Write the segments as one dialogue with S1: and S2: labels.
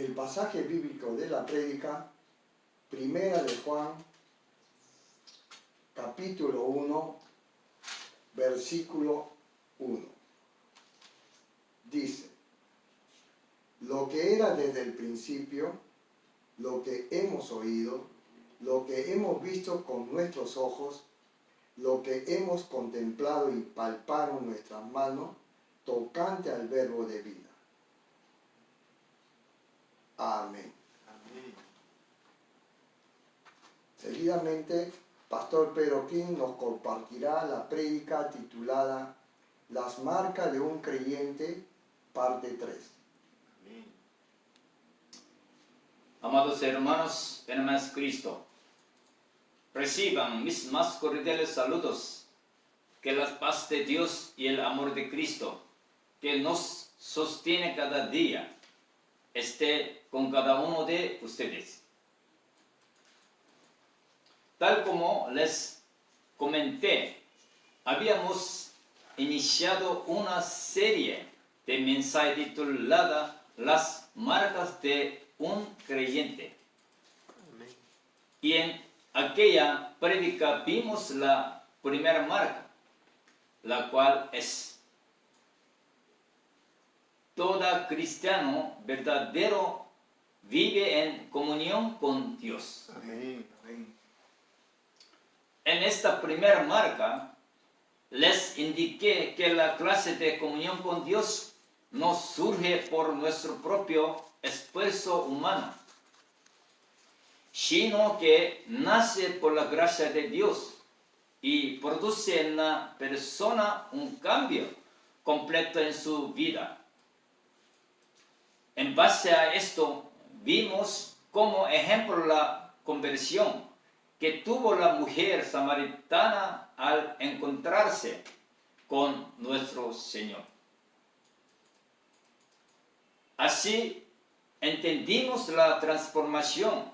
S1: El pasaje bíblico de la prédica, primera de Juan, capítulo 1, versículo 1. Dice: lo que era desde el principio, lo que hemos oído, lo que hemos visto con nuestros ojos, lo que hemos contemplado y palpado en nuestras manos, tocante al verbo de vida. Amén. Amén. Seguidamente, Pastor Pedro King nos compartirá la prédica titulada Las marcas de un creyente, parte 3.
S2: Amén. Amados hermanos en Cristo, reciban mis más cordiales saludos. Que la paz de Dios y el amor de Cristo, que nos sostiene cada día, esté con cada uno de ustedes. Tal como les comenté, habíamos iniciado una serie de mensajes titulada Las marcas de un creyente. Amén. Y en aquella prédica vimos la primera marca, la cual es: todo cristiano verdadero vive en comunión con Dios.
S1: Amén. Amén.
S2: En esta primera marca les indiqué que la clase de comunión con Dios no surge por nuestro propio esfuerzo humano, sino que nace por la gracia de Dios y produce en la persona un cambio completo en su vida. En base a esto, vimos como ejemplo la conversión que tuvo la mujer samaritana al encontrarse con nuestro Señor. Así, entendimos la transformación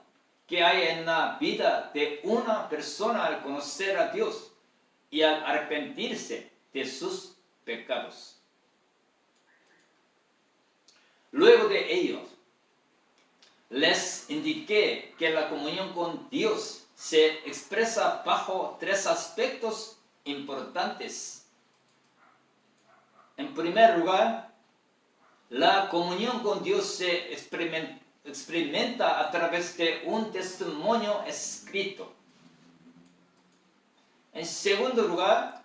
S2: que hay en la vida de una persona al conocer a Dios y al arrepentirse de sus pecados. Luego de ello, les indiqué que la comunión con Dios se expresa bajo 3 aspectos importantes. En primer lugar, la comunión con Dios se experimenta a través de un testimonio escrito. En segundo lugar,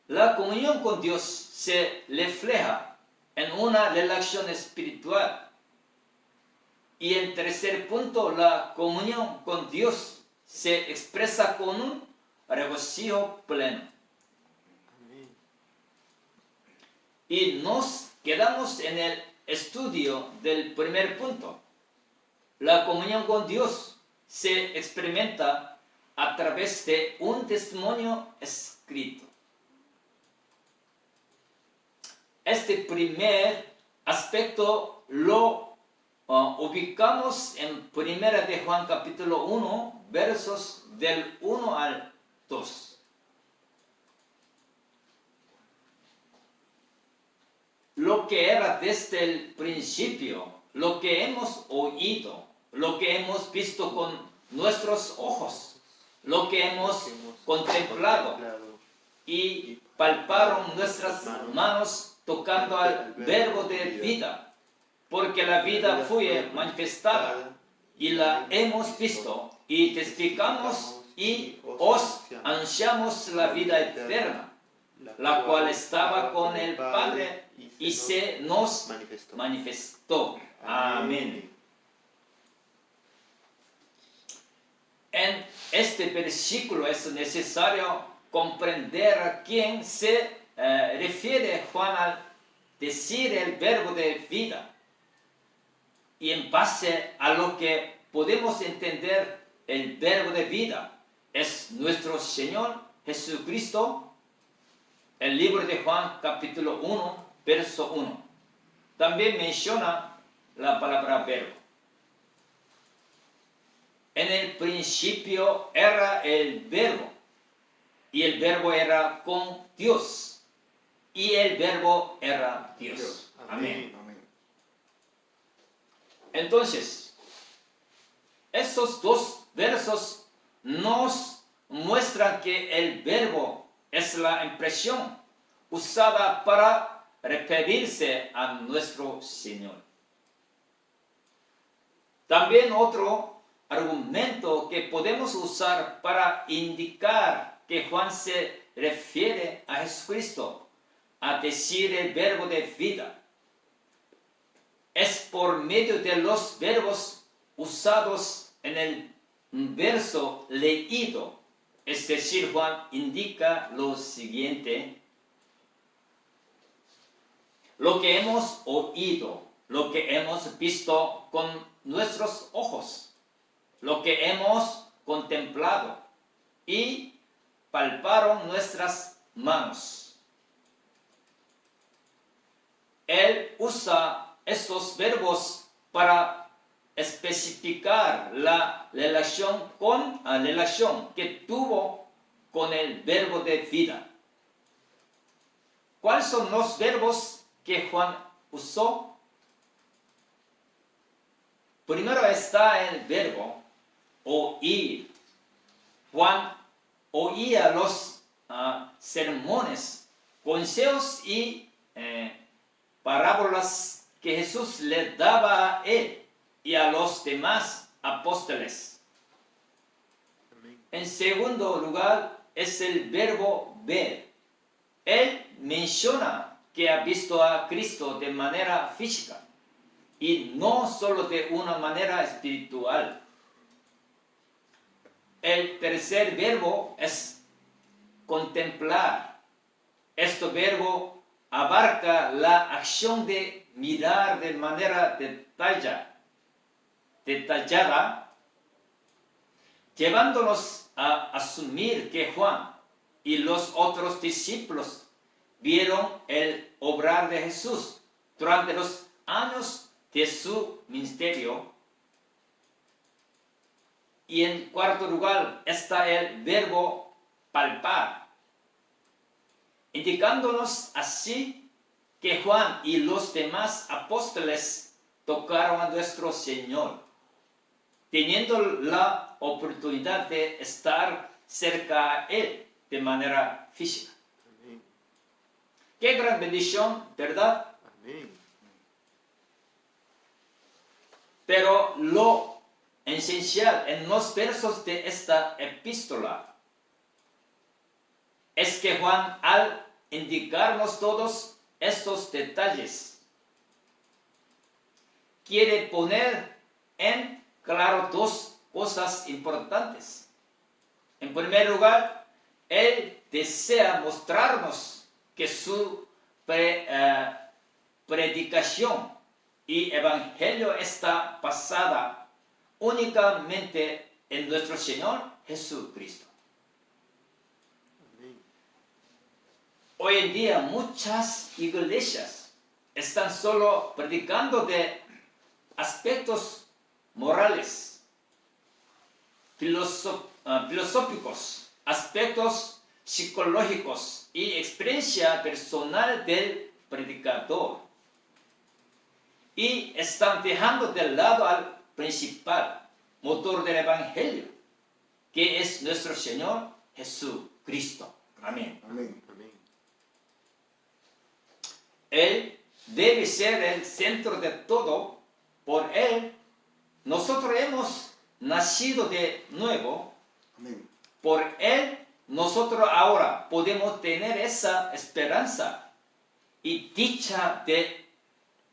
S2: la comunión con Dios se refleja en una relación espiritual. Y en tercer punto, la comunión con Dios se expresa con un regocijo pleno. Y nos quedamos en el estudio del primer punto. La comunión con Dios se experimenta a través de un testimonio escrito. Este primer aspecto lo ubicamos en 1 de Juan capítulo 1, versos del 1 al 2. Lo que era desde el principio, lo que hemos oído, lo que hemos visto con nuestros ojos, lo que hemos contemplado y palparon nuestras manos tocando al verbo de vida, porque la vida fue manifestada y la hemos visto y testificamos y os anunciamos la vida eterna, la cual estaba con el Padre y se nos manifestó. Amén. En este versículo es necesario comprender a quién se refiere Juan al decir el verbo de vida. Y en base a lo que podemos entender el verbo de vida es nuestro Señor Jesucristo. El libro de Juan capítulo 1, verso 1. También menciona la palabra verbo. En el principio era el verbo, y el verbo era con Dios, y el verbo era Dios. Amén. Entonces, esos dos versos nos muestran que el verbo es la impresión usada para referirse a nuestro Señor. También otro argumento que podemos usar para indicar que Juan se refiere a Jesucristo, a decir el verbo de vida, es por medio de los verbos usados en el verso leído. Es decir, Juan indica lo siguiente: lo que hemos oído, lo que hemos visto con nuestros ojos, lo que hemos contemplado y palparon nuestras manos. Él usa estos verbos para especificar la relación que tuvo con el verbo de vida. ¿Cuáles son los verbos que Juan usó? Primero está el verbo oír. Juan oía los sermones, consejos y parábolas que Jesús le daba a él y a los demás apóstoles. En segundo lugar es el verbo ver. Él menciona que ha visto a Cristo de manera física y no solo de una manera espiritual. El tercer verbo es contemplar. Este verbo abarca la acción de mirar de manera detallada, llevándonos a asumir que Juan y los otros discípulos vieron el obrar de Jesús durante los años de su ministerio. Y en cuarto lugar está el verbo palpar, indicándonos así que Juan y los demás apóstoles tocaron a nuestro Señor, teniendo la oportunidad de estar cerca a Él de manera física.
S3: Amén.
S2: Qué gran bendición, ¿verdad?
S3: Amén.
S2: Pero lo esencial en los versos de esta epístola es que Juan, al indicarnos todos estos detalles, quiere poner en claro dos cosas importantes. En primer lugar, él desea mostrarnos que su predicación y evangelio está basada únicamente en nuestro Señor Jesucristo.
S3: Amén.
S2: Hoy en día muchas iglesias están solo predicando de aspectos morales, filosóficos, aspectos psicológicos y experiencia personal del predicador. Y están dejando de lado al principal motor del evangelio, que es nuestro Señor Jesucristo. Amén.
S1: Amén.
S3: Amén.
S2: Él debe ser el centro de todo. Por Él, nosotros hemos nacido de nuevo.
S1: Amén.
S2: Por Él, nosotros ahora podemos tener esa esperanza y dicha de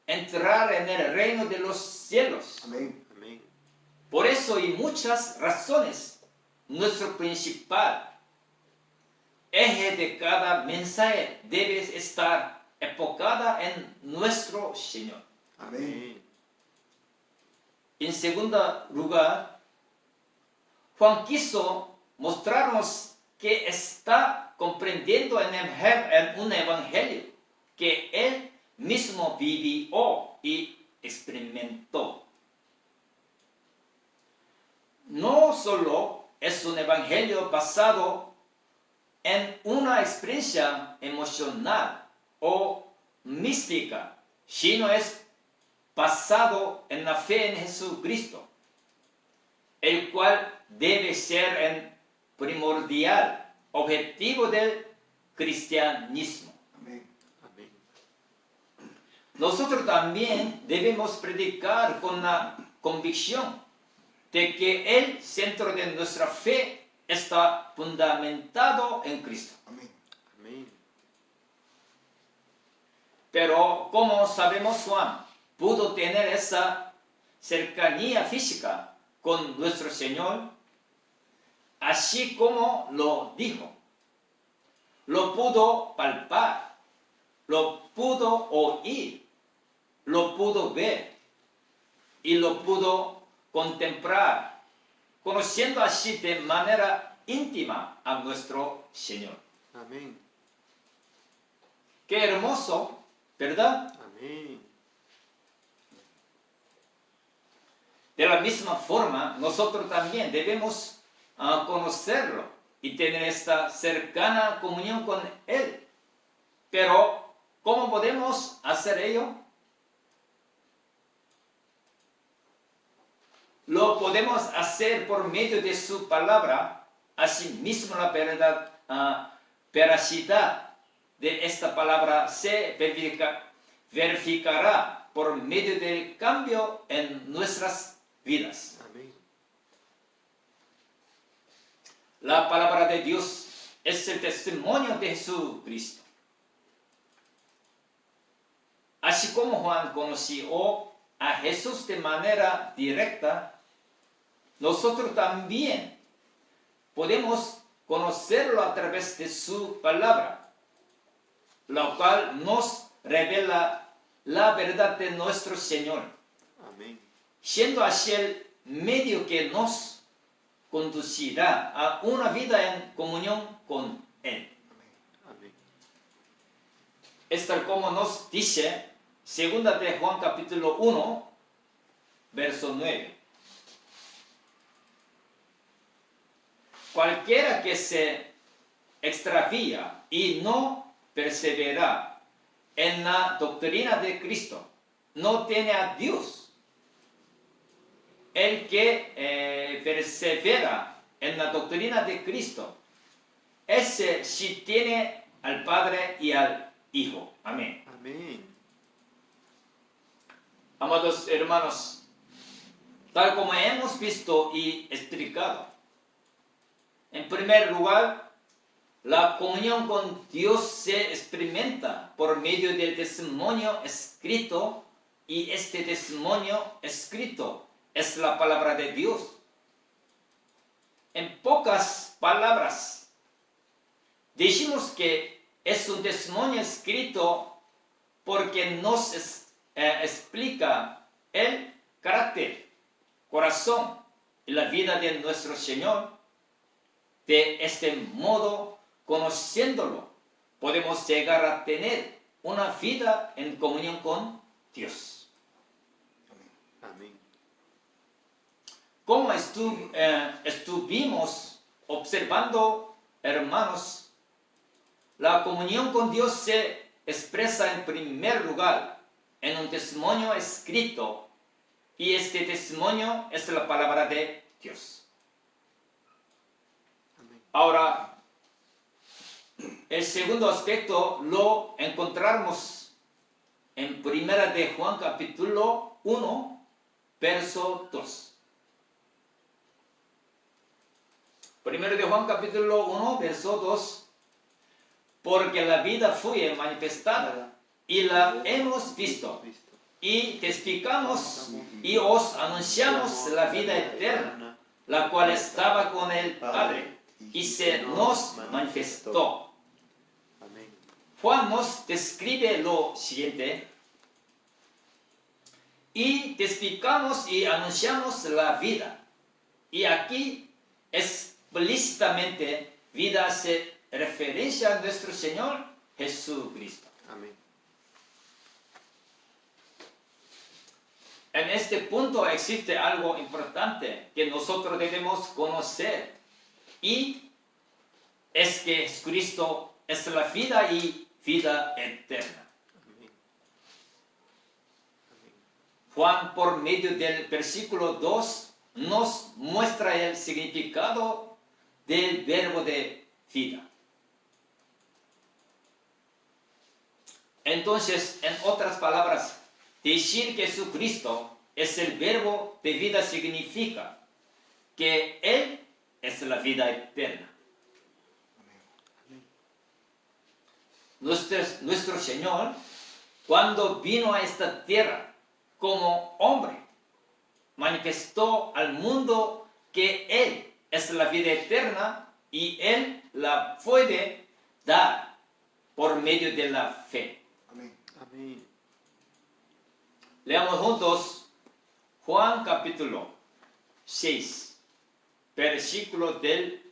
S2: entrar en el reino de los cielos.
S1: Amén.
S3: Amén.
S2: Por eso y muchas razones, nuestro principal eje de cada mensaje debe estar enfocada en nuestro Señor.
S1: Amén.
S2: En segundo lugar, Juan quiso mostrarnos que está comprendiendo en un evangelio que él mismo vivió y experimentó. No solo es un evangelio basado en una experiencia emocional o mística, sino es basado en la fe en Jesucristo, el cual debe ser el primordial objetivo del cristianismo.
S1: Amén.
S3: Amén.
S2: Nosotros también debemos predicar con la convicción de que el centro de nuestra fe está fundamentado en Cristo.
S1: Amén.
S3: Amén.
S2: Pero como sabemos, Juan pudo tener esa cercanía física con nuestro Señor, así como lo dijo. Lo pudo palpar, lo pudo oír, lo pudo ver y lo pudo contemplar, conociendo así de manera íntima a nuestro Señor.
S3: Amén.
S2: Qué hermoso, ¿verdad?
S3: Amén.
S2: De la misma forma, nosotros también debemos conocerlo y tener esta cercana comunión con Él. Pero, ¿cómo podemos hacer ello? Lo podemos hacer por medio de su palabra. Asimismo, la veracidad de esta palabra se verificará por medio del cambio en nuestras vidas.
S3: Amén.
S2: La palabra de Dios es el testimonio de Jesucristo. Así como Juan conoció a Jesús de manera directa, nosotros también podemos conocerlo a través de su palabra, la cual nos revela la verdad de nuestro Señor,
S3: Amén.
S2: siendo así el medio que nos conducirá a una vida en comunión con Él.
S3: Amén.
S2: Es tal como nos dice 2 de Juan capítulo 1, verso 9. Cualquiera que se extravía y no persevera en la doctrina de Cristo no tiene a Dios. El que persevera en la doctrina de Cristo, ese sí tiene al Padre y al Hijo. Amén.
S3: Amén.
S2: Amados hermanos, tal como hemos visto y explicado, en primer lugar, la comunión con Dios se experimenta por medio del testimonio escrito, y este testimonio escrito es la palabra de Dios. En pocas palabras, decimos que es un testimonio escrito porque nos explica el carácter, corazón y la vida de nuestro Señor. De este modo, conociéndolo, podemos llegar a tener una vida en comunión con Dios.
S3: Amén.
S2: Como estuvimos observando, hermanos, la comunión con Dios se expresa en primer lugar en un testimonio escrito, y este testimonio es la palabra de Dios. Ahora, el segundo aspecto lo encontramos en 1 de Juan capítulo 1, verso 2. 1 de Juan capítulo 1, verso 2. Porque la vida fue manifestada y la hemos visto, y testificamos y os anunciamos la vida eterna, la cual estaba con el Padre y se nos manifestó.
S3: Amén.
S2: Juan nos describe lo siguiente: y testificamos y anunciamos la vida. Y aquí explícitamente vida hace referencia a nuestro Señor Jesucristo.
S3: Amén.
S2: En este punto existe algo importante que nosotros debemos conocer, y es que Jesucristo es la vida y vida eterna.
S3: Amén.
S2: Juan, por medio del versículo 2, nos muestra el significado del verbo de vida. Entonces, en otras palabras, decir que Jesucristo es el verbo de vida significa que Él es la vida eterna. Nuestro Señor, cuando vino a esta tierra como hombre, manifestó al mundo que Él es la vida eterna y Él la puede dar por medio de la fe.
S1: Amén.
S3: Amén.
S2: Leamos juntos Juan capítulo 6, versículo del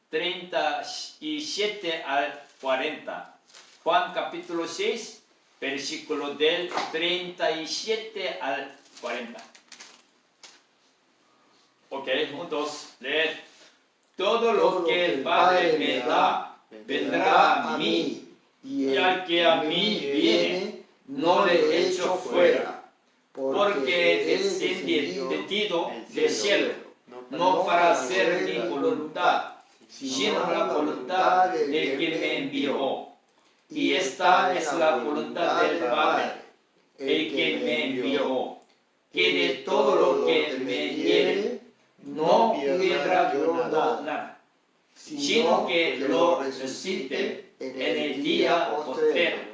S2: 37 al 40. Juan capítulo 6, versículo del 37 al 40. Ok, juntos, leer. Todo lo que el Padre me da vendrá a mí, y al que a mí viene no le echo fuera, porque he descendido del cielo, no para hacer mi voluntad, sino la voluntad del que me envió. Y esta es la voluntad del Padre, el que me envió, que de todo lo que me diere no pierda yo nada, sino que lo resucite en el día postrero.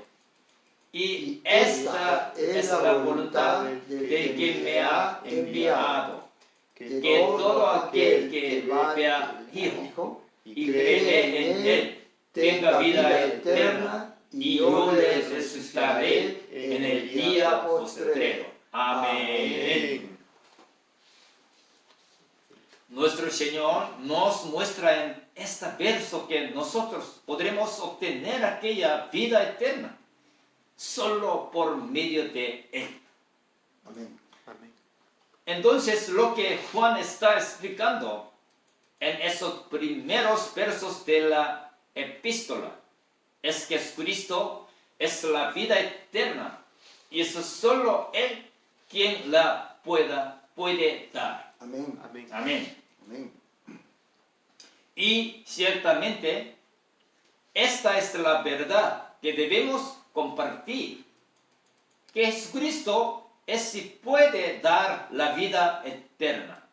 S2: Y esta es la voluntad del que me ha enviado, que todo aquel que vea Hijo y cree en Él tenga vida eterna, y yo le resucitaré en el día postrero. Amén. Nuestro Señor nos muestra en este verso que nosotros podremos obtener aquella vida eterna solo por medio de Él.
S1: Amén.
S3: Amén.
S2: Entonces, lo que Juan está explicando en esos primeros versos de la epístola es que Cristo es la vida eterna y es solo Él quien la puede dar.
S1: Amén.
S3: Amén.
S2: Amén.
S1: Amén.
S2: Y ciertamente, esta es la verdad que debemos compartir, que Jesucristo es si puede dar la vida eterna.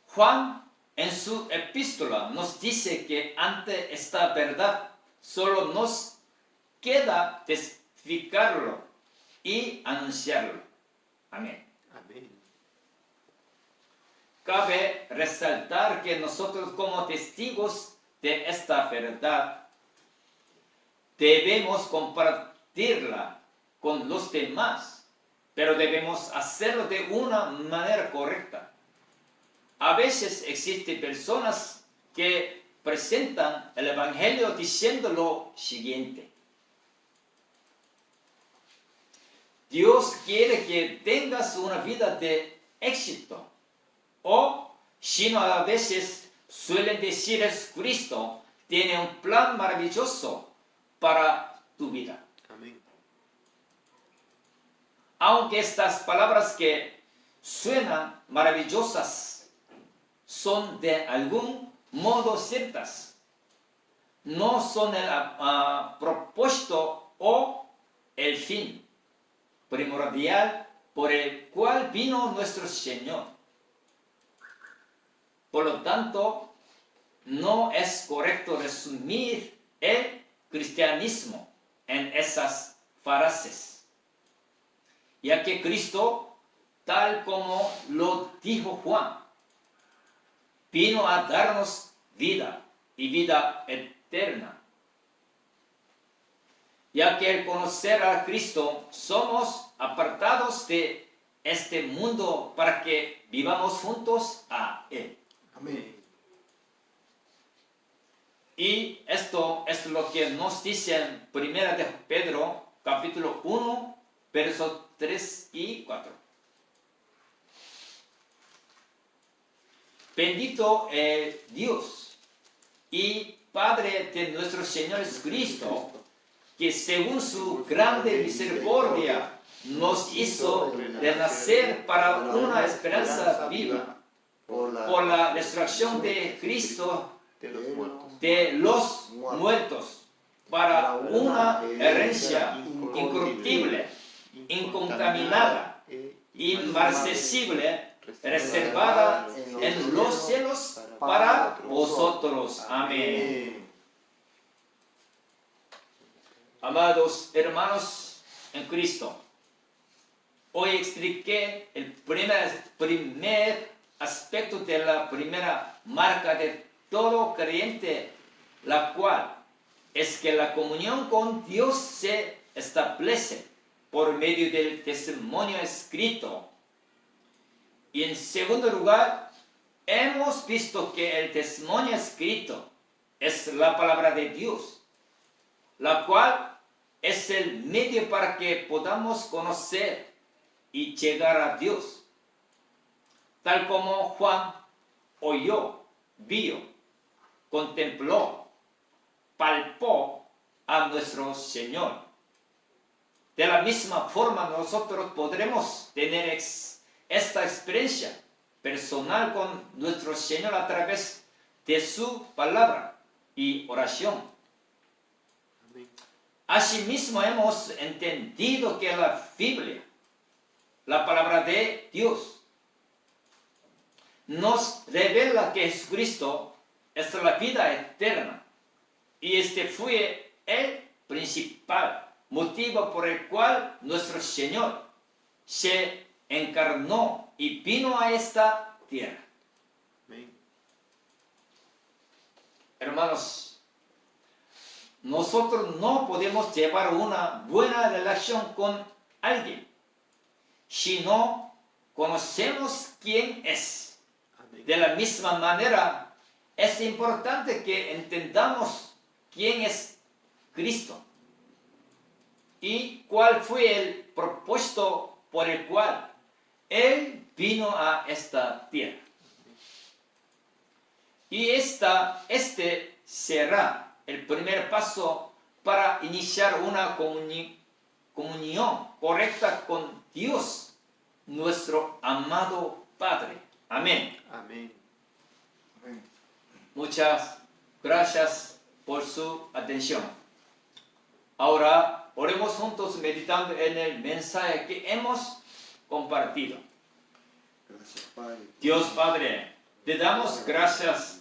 S2: Juan en su epístola nos dice que ante esta verdad solo nos queda testificarlo y anunciarlo. Amén.
S3: Amén.
S2: Cabe resaltar que nosotros como testigos de esta verdad debemos compartirla con los demás, pero debemos hacerlo de una manera correcta. A veces existen personas que presentan el Evangelio diciendo lo siguiente: Dios quiere que tengas una vida de éxito. O, si no, a veces suelen decir es Cristo tiene un plan maravilloso para tu vida.
S3: Amén.
S2: Aunque estas palabras que suenan maravillosas son de algún modo ciertas, no son el propósito o el fin primordial por el cual vino nuestro Señor. Por lo tanto, no es correcto resumir el cristianismo en esas frases, ya que Cristo, tal como lo dijo Juan, vino a darnos vida y vida eterna. Ya que al conocer a Cristo somos apartados de este mundo para que vivamos juntos a Él.
S1: Amén.
S2: Y esto es lo que nos dice en 1 de Pedro, capítulo 1, versos 3 y 4. Bendito Dios y Padre de nuestro Señor Jesucristo, que según su grande misericordia nos hizo renacer para una esperanza viva por la resurrección de Cristo
S3: de los muertos,
S2: de los muertos, para una herencia incorruptible, incontaminada, inmarcesible, reservada en los cielos para vosotros. Amén. Amados hermanos en Cristo, hoy expliqué el primer aspecto de la primera marca de todo creyente, la cual es que la comunión con Dios se establece por medio del testimonio escrito. Y en segundo lugar, hemos visto que el testimonio escrito es la palabra de Dios, la cual es el medio para que podamos conocer y llegar a Dios, tal como Juan oyó, vio, contempló, palpó a nuestro Señor. De la misma forma nosotros podremos tener esta experiencia personal con nuestro Señor a través de su palabra y oración.
S3: Amén.
S2: Asimismo hemos entendido que la Biblia, la palabra de Dios, nos revela que Jesucristo es la vida eterna. Y este fue el principal motivo por el cual nuestro Señor se encarnó y vino a esta tierra.
S3: Amén.
S2: Hermanos, nosotros no podemos llevar una buena relación con alguien si no conocemos quién es.
S3: Amén.
S2: De la misma manera, es importante que entendamos quién es Cristo y cuál fue el propósito por el cual Él vino a esta tierra. Y este será el primer paso para iniciar una comunión correcta con Dios, nuestro amado Padre. Amén.
S3: Amén.
S2: Muchas gracias por su atención. Ahora oremos juntos meditando en el mensaje que hemos compartido.
S1: Gracias, Padre.
S2: Dios Padre, te damos gracias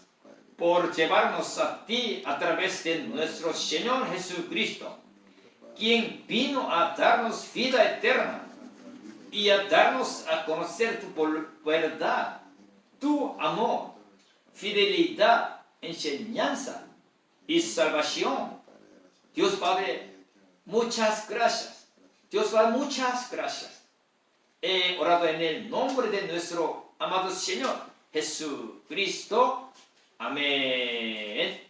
S2: por llevarnos a ti a través de nuestro Señor Jesucristo, quien vino a darnos vida eterna y a darnos a conocer tu verdad, tu amor, fidelidad, enseñanza y salvación. Dios Padre, muchas gracias. Dios Padre, muchas gracias. He orado en el nombre de nuestro amado Señor Jesucristo. Amén.